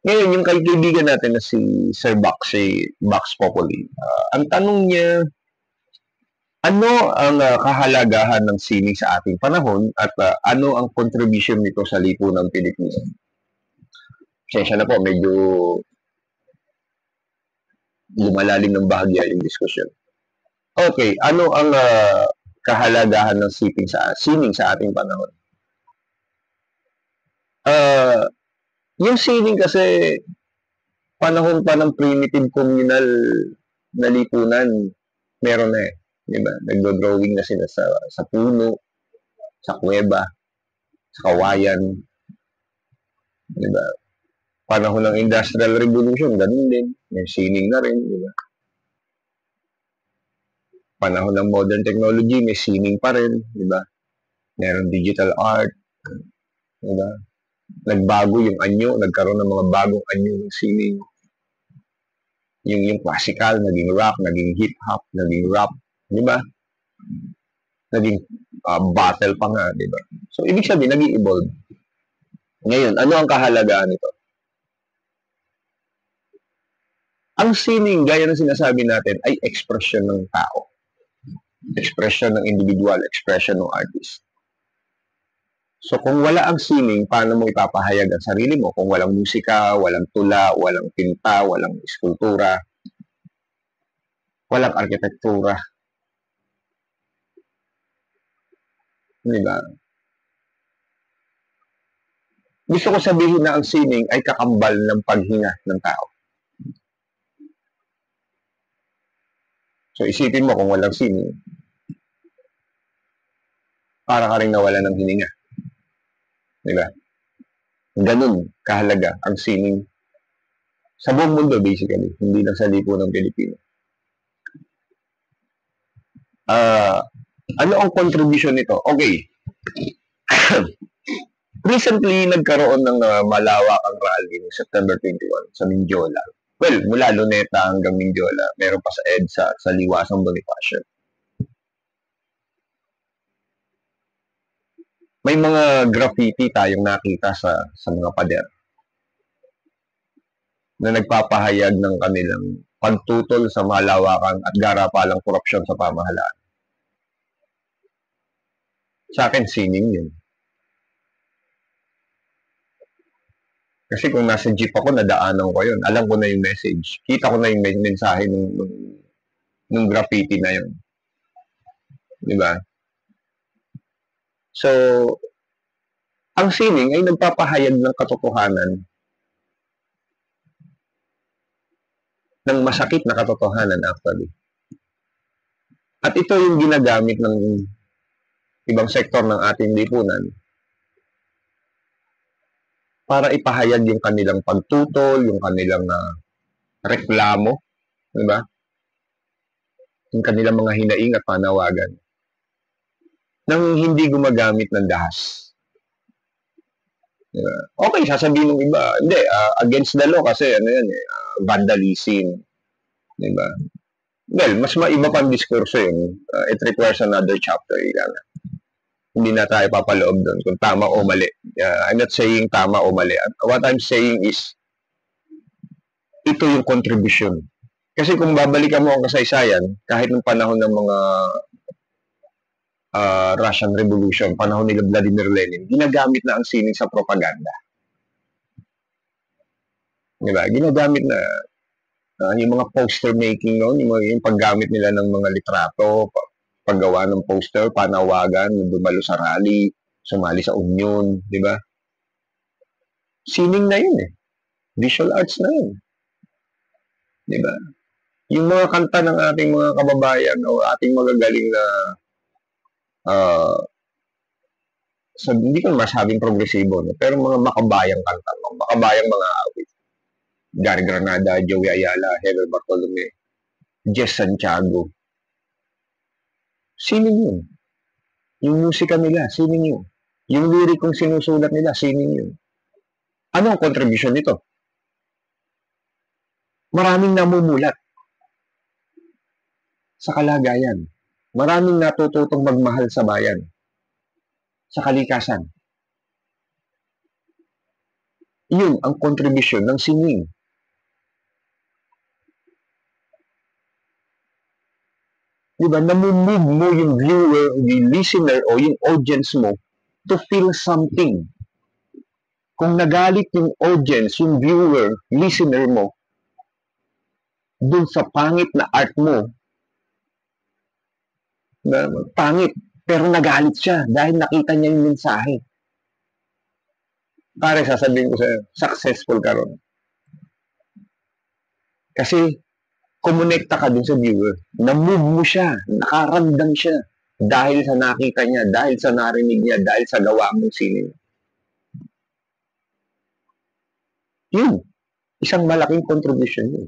Ngayon, yung kaibigan natin na si Sir Box, si Box Populi, ang tanong niya, ano ang kahalagahan ng sining sa ating panahon at ano ang contribution nito sa lipunang Pilipino? Pasensya na po, medyo lumalalim ng bahagya yung diskusyon. Okay, ano ang kahalagahan ng sining sa ating panahon? Yung sining kasi panahon pa ng primitive communal na lipunan, meron na eh. Diba? Nagdo-drawing na sila sa puno, sa kuweba, sa kawayan. Diba? Panahon ng Industrial Revolution, ganun din. May sining na rin. Diba? Panahon ng modern technology, may sining pa rin. Diba? Meron digital art. Diba? Nagbago yung anyo, nagkaroon ng mga bagong anyo ng sining. Yung classical, naging rock, naging hip-hop, naging rap, di ba? Naging battle pa nga, di ba? So, ibig sabihin, naging evolve. Ngayon, ano ang kahalagahan nito? Ang sining, gaya ng sinasabi natin, ay expression ng tao. Expression ng individual, expression ng artist. So, kung wala ang sining, paano mo ipapahayag ang sarili mo? Kung walang musika, walang tula, walang pinta, walang eskultura, walang arkitektura. Diba? Gusto ko sabihin na ang sining ay kakambal ng paghinga ng tao. So, isipin mo kung walang sining, para ka rin nawala ng hininga. Diba? Ganun kahalaga ang sining sa buong mundo basically, hindi lang sa lipunang Pilipino. Ano ang contribution nito? Okay. Recently, nagkaroon ng malawakang rally noong September 21 sa Mindiola. Well, mula Luneta hanggang Mindiola, meron pa sa EDSA, sa Liwasang Bonifacio. May mga graffiti tayong nakita sa mga pader na nagpapahayag ng kanilang pagtutol sa malawakan at garapalang korupsyon sa pamahalaan. Sa akin, sining yun. Kasi kung nasa jeep ako, nadaanan ko yun. Alam ko na yung message. Kita ko na yung mensahe ng graffiti na yun. Diba? So, ang sining ay nagpapahayag ng katotohanan, ng masakit na katotohanan actually. At ito yung ginagamit ng ibang sektor ng ating lipunan para ipahayag yung kanilang pagtutol, yung kanilang reklamo, di ba? Yung kanilang mga hinaing at panawagan nang hindi gumagamit ng dahas. Diba? Okay, sasabihin ng iba, hindi, against the law kasi ano yan vandalism. Diba? Well, mas maiba pang diskurso yun. It requires another chapter. Hindi na tayo papaloob doon kung tama o mali. I'm not saying tama o mali. What I'm saying is, ito yung contribution. Kasi kung babalikan mo ang kasaysayan, kahit ng panahon ng mga Russian Revolution, panahon nila Vladimir Lenin, ginagamit na ang sining sa propaganda. Diba? Ginagamit na yung mga poster making noon, yung paggamit nila ng mga litrato, paggawa ng poster, panawagan, dumalo sa rally, sumali sa union, di ba? Sining na yun eh. Visual arts na yun. Di ba? Yung mga kanta ng ating mga kababayan o ating magagaling na hindi ko masabing progresibo, no? Pero mga makabayang kanta, makabayang mga awit. Gary Granada, Joey Ayala, Heber Bartolome, Jess Santiago. Sining yun. Yung musika nila, sining yun. Yung lyricong sinusulat nila, sining yun. Ano ang contribution nito? Maraming namumulat sa kalagayan. Maraming natututong magmahal sa bayan, sa kalikasan. Yun ang contribution ng sining. Diba? Namumove mo yung viewer, yung listener, o yung audience mo to feel something. Kung nagalit yung audience, yung viewer, listener mo, dun sa pangit na art mo, na pangit, pero nagalit siya dahil nakita niya yung mensahe. Pare, sasabihin ko sa'yo, successful ka ron. Kasi, kumonekta ka dun sa viewer. Na-move mo siya, nakaramdam siya dahil sa nakita niya, dahil sa narinig niya, dahil sa gawa mong sining. Yun, isang malaking contribution yun.